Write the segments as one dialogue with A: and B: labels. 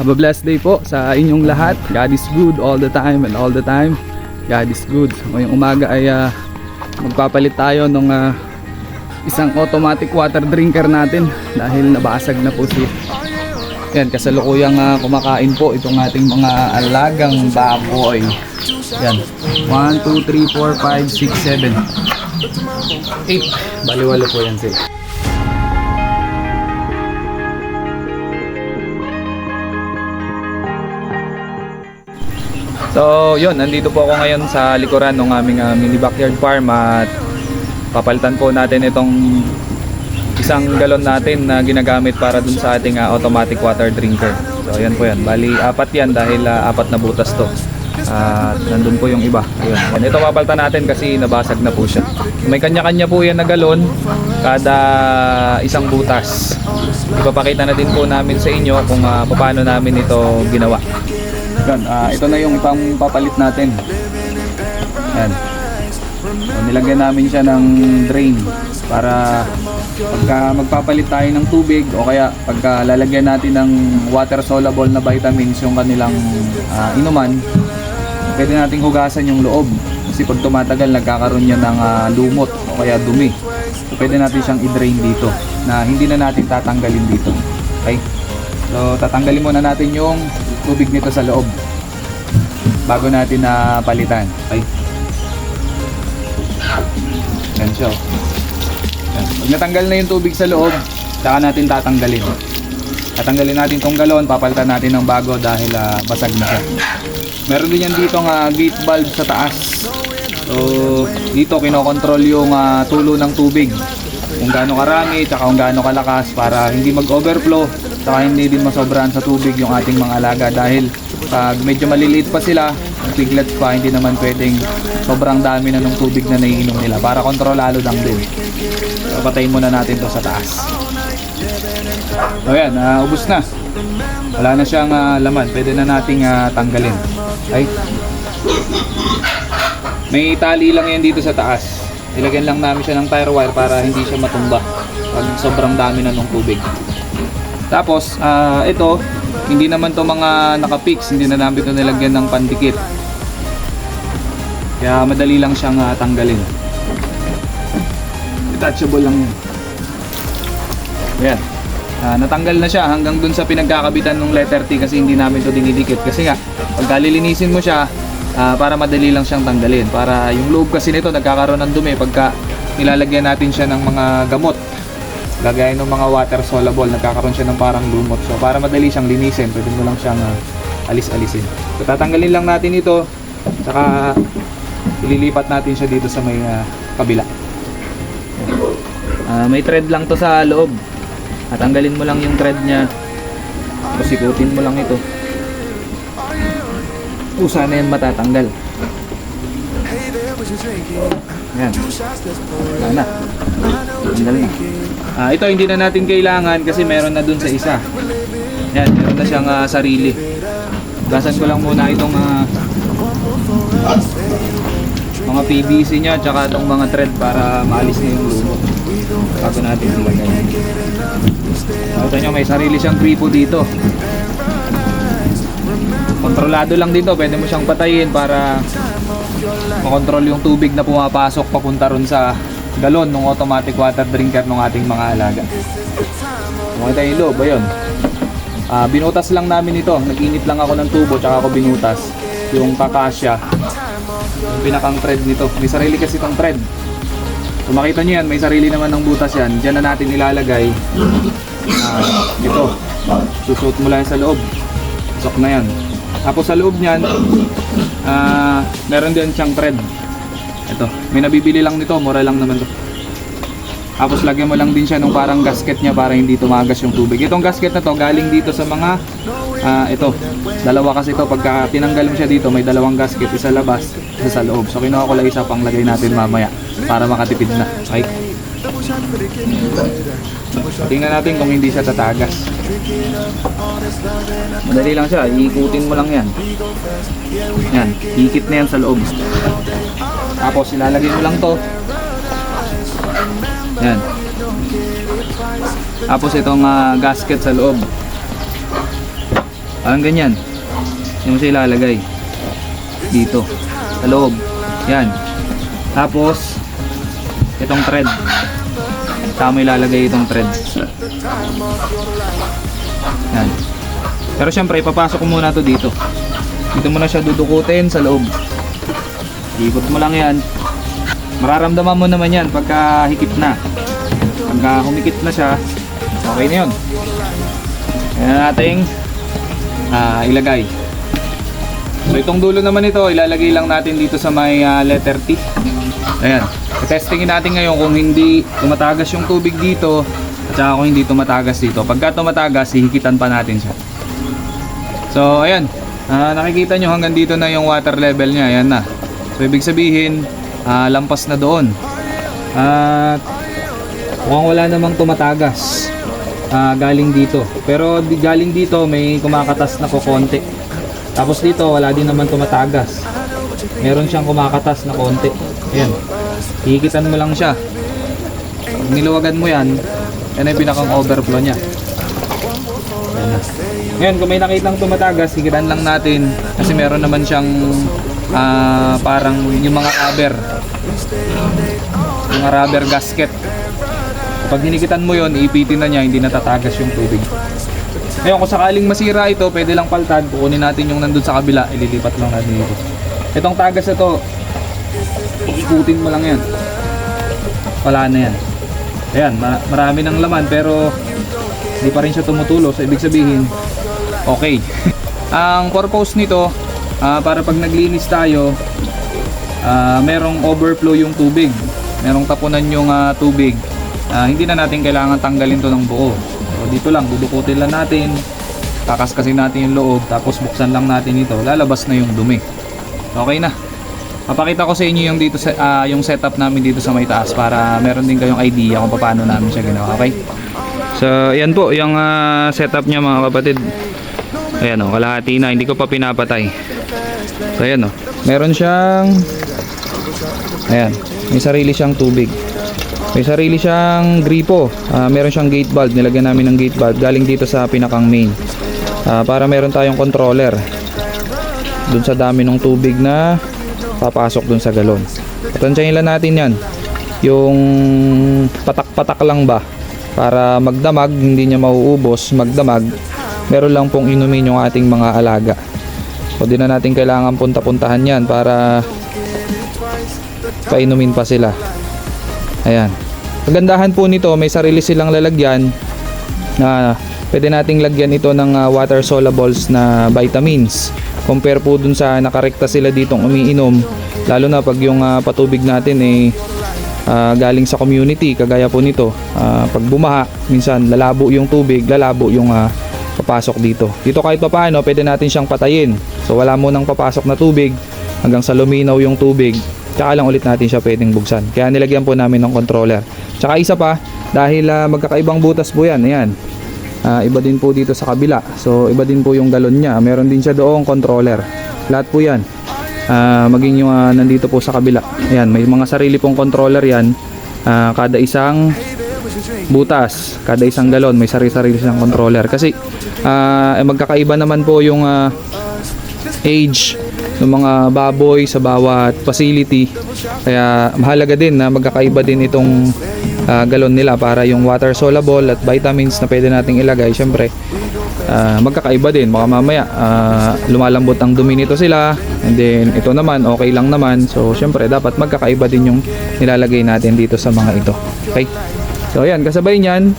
A: Have a blessed day po sa inyong lahat. God is good all the time and all the time God is good. Ngayong umaga ay magpapalit tayo ng isang automatic water drinker natin dahil nabasag na po si yan, kasalukuyang kumakain po itong ating mga alagang baboy. Yan, 1, 2, 3, 4, 5, 6, 7 8, baliwalo po yan sila. So yun, nandito po ako ngayon sa likuran ng aming mini backyard farm at papalitan po natin itong isang galon natin na ginagamit para dun sa ating automatic water drinker. So yan po yan, bali apat yan dahil apat na butas to at nandun po yung iba. Ayun. Ito papalitan natin kasi nabasag na po siya. May kanya-kanya po yan na galon kada isang butas. Ipapakita na din po namin sa inyo kung paano namin ito ginawa. Yan, ito na yung ipang papalit natin. Yan. So, nilagyan namin siya ng drain para pagka magpapalit tayo ng tubig o kaya pagka lalagyan natin ng water soluble na vitamins yung kanilang inuman, pwede nating hugasan yung loob. Kasi pag tumatagal nagkakaroon yan ng lumot o kaya dumi. So, pwede natin siyang i-drain dito na hindi na natin tatanggalin dito. Okay? So tatanggalin muna natin yung tubig nito sa loob bago natin na palitan. Okay? Yan siya. Yan. Pag natanggal na yung tubig sa loob, saka natin tatanggalin. Tatanggalin natin tong galon, papalitan natin ng bago dahil basag na siya. Meron din yan dito gate valve sa taas. So dito kinokontrol yung tulo ng tubig, kung gaano karami tsaka kung gaano kalakas para hindi mag-overflow saka hindi din masobrahan sa tubig yung ating mga alaga dahil pag medyo maliliit pa sila, piglets pa, hindi naman pwedeng sobrang dami na ng tubig na naiinom nila para kontrolado lang din. So patayin muna natin to sa taas. So yan, ubos na, wala na siyang laman, pwede na nating tanggalin. Okay? May tali lang yan dito sa taas, ilagyan lang namin siya ng tire wire para hindi siya matumba pag sobrang dami na ng tubig. Tapos ito, hindi naman to mga naka-fix, hindi na namin ito nilagyan ng pandikit. Kaya madali lang siyang tanggalin. Detachable lang yan. Ayan. Natanggal na siya hanggang dun sa pinagkakabitan ng letter T kasi hindi namin ito dinidikit. Kasi nga, pag lilinisin mo siya, para madali lang siyang tanggalin. Para yung loob kasi nito nagkakaroon ng dumi pagka nilalagyan natin siya ng mga gamot. Lagay ng mga water soluble, nagkakaroon siya ng parang lumot. So para madali siyang linisin, pwede mo lang siyang alis-alisin. So tatanggalin lang natin ito, saka ililipat natin siya dito sa may kabila. May thread lang to sa loob. Tanggalin mo lang yung thread niya. Tapos ikutin mo lang ito. Sana yan matatanggal. Yan. Wala na. Tanggal na. Ito hindi na natin kailangan kasi meron na dun sa isa. Yan, meron na siyang sarili. Gasan ko lang muna itong mga PVC nya tsaka itong mga thread para maalis na yung lumot bago natin ilagay. Ito nyo, may sarili siyang gripo dito. Kontrolado lang dito, pwede mo siyang patayin para makontrol yung tubig na pumapasok papunta ron sa galon ng automatic water drinker ng ating mga alaga. Makita yung loob, ayun. Binutas lang namin ito, nag-init lang ako ng tubo tsaka ako binutas yung kakasya, yung pinakang thread nito. May sarili kasi itong thread. Kung makita nyo yan, may sarili naman ng butas yan. Diyan na natin ilalagay ito. Susuot mo lang sa loob, sok na yan. Tapos sa loob niyan, meron din siyang thread. Ito, may nabibili lang nito, mura lang naman to. Tapos lagyan mo lang din siya ng parang gasket niya para hindi tumagas yung tubig. Itong gasket na to galing dito sa mga ito, dalawa kasi ito. Pagka tinanggal mo siya dito, may dalawang gasket, isa labas, isa sa loob. So kinuha ko lang isa pang lagay natin mamaya para makatipid na. Okay? Tingnan natin kung hindi siya tatagas. Madali lang siya, iikutin mo lang yan. Yan, hikit na yan sa loob. Tapos ilalagay mo lang to. Yan. Tapos itong gasket sa loob. Parang ganyan. Yung siya ilalagay. Dito. Sa loob. Yan. Tapos, itong thread. Tama ilalagay itong thread. Yan. Pero syempre, ipapasok ko muna to dito. Dito mo na siya dudukutin sa loob. Ikot mo lang yan. Mararamdaman mo naman yan pagka hikit na. Pagka humikit na siya, okay na yun. Ayan nating ilagay. So itong dulo naman ito, ilalagay lang natin dito sa may letter T. Ayan. Testingin natin ngayon kung hindi tumatagas yung tubig dito at saka kung hindi tumatagas dito. Pagka tumatagas, hihikitan pa natin siya. So ayan, nakikita nyo hanggang dito na yung water level niya. Ayan na. So ibig sabihin, lampas na doon. At mukhang wala namang tumatagas galing dito. Pero galing dito may kumakatas na konti. Tapos dito wala din naman tumatagas. Meron siyang kumakatas na konti. Ayan. Hihigitan mo lang siya. Pag niluwagan mo yan, yan ay pinakang overflow niya. Ayan na. Ngayon kung may nakitang tumatagas, higitan lang natin. Kasi meron naman siyang parang yung mga rubber gasket. Pag hinigitan mo yon, iipitin na niya, hindi natatagas yung tubig. Ngayon kung sakaling masira ito, pwede lang paltan. Kukunin natin yung nandun sa kabila, ililipat lang natin dito. Itong tagas na to, ikutin mo lang yan. Wala na yan. Ayan, marami ng laman pero hindi pa rin siya tumutulo. So ibig sabihin, okay. Ang purpose nito, para pag naglinis tayo, merong overflow yung tubig, merong tapunan yung tubig, hindi na natin kailangan tanggalin to ng buo. So dito lang, dudukutin lang natin, kakaskasin natin yung loob, tapos buksan lang natin ito, lalabas na yung dumi. Okay na. Papakita ko sa inyo yung dito yung setup namin dito sa may taas para meron din kayong idea kung paano namin siya ginawa. Okay? So yan po yung setup niya mga kapatid. Ayan o, kalahati na, hindi ko pa pinapatay. So ayan o, meron siyang, ayan, may sarili siyang tubig, may sarili siyang gripo, meron siyang gate valve, nilagyan namin ng gate valve galing dito sa pinakang main, para meron tayong controller dun sa dami ng tubig na papasok dun sa galon. Tansyahin lang natin yan, yung patak-patak lang ba para magdamag, hindi niya mauubos, magdamag, meron lang pong inumin yung ating mga alaga. So di na natin kailangan punta-puntahan yan para painumin pa sila. Ayan. Kagandahan po nito, may sarili silang lalagyan na pwede nating lagyan ito ng water solubles na vitamins. Compare po dun sa nakarekta sila ditong umiinom, lalo na pag yung patubig natin galing sa community, kagaya po nito. Pag bumaha, minsan lalabo yung tubig, lalabo yung papasok dito. Dito kahit papaano, pwede natin siyang patayin. So wala munang papasok na tubig hanggang sa luminaw yung tubig. Tsaka lang ulit natin siya pwedeng buksan. Kaya nilagyan po namin ng controller. Tsaka isa pa, dahil magkakaibang butas po yan. Ayan. Iba din po dito sa kabila. So iba din po yung galon niya. Meron din siya doong controller. Lahat po yan. Maging yung nandito po sa kabila. Ayan, may mga sarili pong controller yan. Kada isang butas, kada isang galon may sarili-sarili siyang controller. Kasi magkakaiba naman po yung age ng mga baboy sa bawat facility. Kaya mahalaga din na magkakaiba din itong galon nila para yung water soluble at vitamins na pwede nating ilagay, syempre magkakaiba din. Baka mamaya lumalambot ang dumi nito sila, and then ito naman okay lang naman. So syempre dapat magkakaiba din yung nilalagay natin dito sa mga ito. Okay? So ayan, kasabay niyan,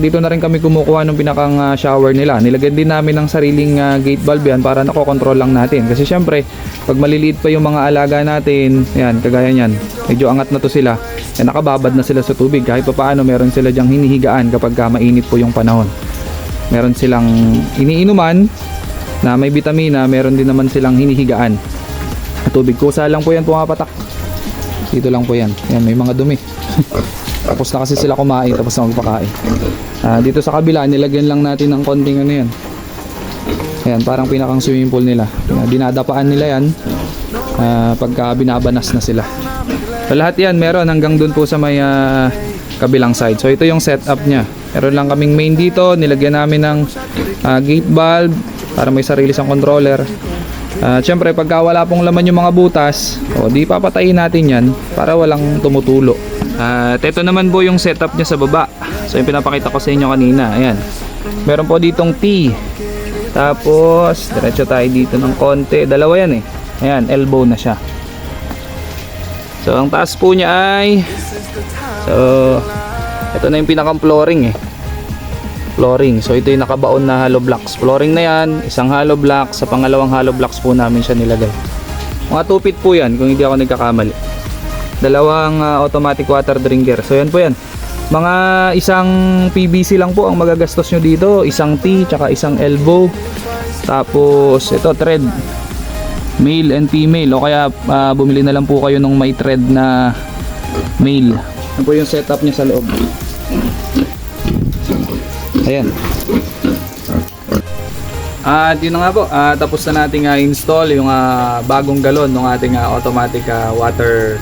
A: dito na rin kami kumukuha ng pinakang shower nila. Nilagyan din namin ng sariling gate valve yan para nakokontrol lang natin. Kasi syempre, pag maliliit pa yung mga alaga natin, ayan, kagaya niyan, medyo angat na to sila. Yan, nakababad na sila sa tubig. Kahit pa paano, meron sila dyang hinihigaan kapag mainit po yung panahon. Meron silang iniinuman na may vitamina, meron din naman silang hinihigaan. Tubig kusa lang po yan pumapatak. Dito lang po yan. Yan, may mga dumi. Tapos na kasi sila kumain, tapos na magpakain. Dito sa kabila, nilagyan lang natin ng konting ano yan. Ayan, parang pinakang swimming pool nila. Dinadapaan nila yan pagka binabanas na sila. So lahat yan, meron hanggang dun po sa may kabilang side. So ito yung setup niya. Meron lang kaming main dito, nilagyan namin ng gate valve, para may sarili siyang controller. Siyempre pagka wala pong laman yung mga butas, di papatayin natin yan para walang tumutulo. At ito naman po yung setup niya sa baba. So yung pinapakita ko sa inyo kanina, ayan. Meron po ditong T. Tapos diretso tayo dito ng konti. Dalawa yan eh. Ayan, elbow na siya. So ang taas po niya ay, so ito na yung pinakang flooring eh. Flooring. So ito yung nakabaon na hollow blocks. Flooring na yan, isang hollow block. Sa pangalawang hollow blocks po namin siya nilagay. Mga 2 feet po yan kung hindi ako nagkakamali. Dalawang automatic water drinker. So yan po yan. Mga isang PVC lang po ang magagastos nyo dito. Isang T, tsaka isang elbow. Tapos ito thread. Male and female. O kaya bumili na lang po kayo ng may thread na male. Yan po yung setup niya sa loob. Ayan. At yun na nga po, tapos na nating install yung bagong galon ng ating automatic water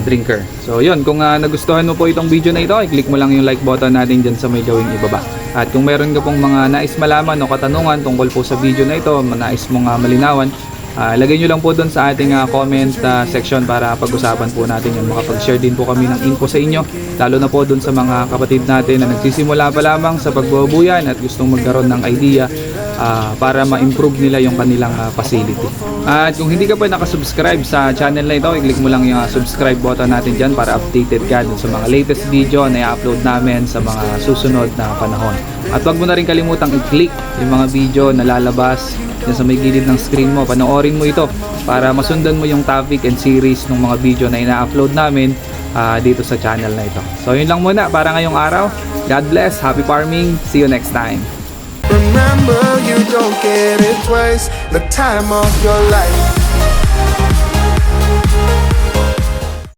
A: drinker. So yun, kung nagustuhan mo po itong video na ito, i-click mo lang yung like button natin dyan sa may gawing ibaba. At kung meron ka pong mga nais malaman o katanungan tungkol po sa video na ito, nais mong malinawan, lagay nyo lang po doon sa ating comment section para pag-usapan po natin yun. Makapag-share din po kami ng info sa inyo, lalo na po doon sa mga kapatid natin na nagsisimula pa lamang sa pagbubuyan at gustong magkaroon ng idea para ma-improve nila yung kanilang facility. At kung hindi ka pa nakasubscribe sa channel na ito, i-click mo lang yung subscribe button natin dyan para updated ka dun sa mga latest video na i-upload namin sa mga susunod na panahon. At huwag mo na rin kalimutang i-click yung mga video na lalabas dyan sa may gilid ng screen mo. Panoorin mo ito para masundan mo yung topic and series ng mga video na ina-upload namin dito sa channel na ito. So yun lang muna para ngayong araw. God bless, happy farming, see you next time.
B: Remember, you don't get it twice. The time of your life.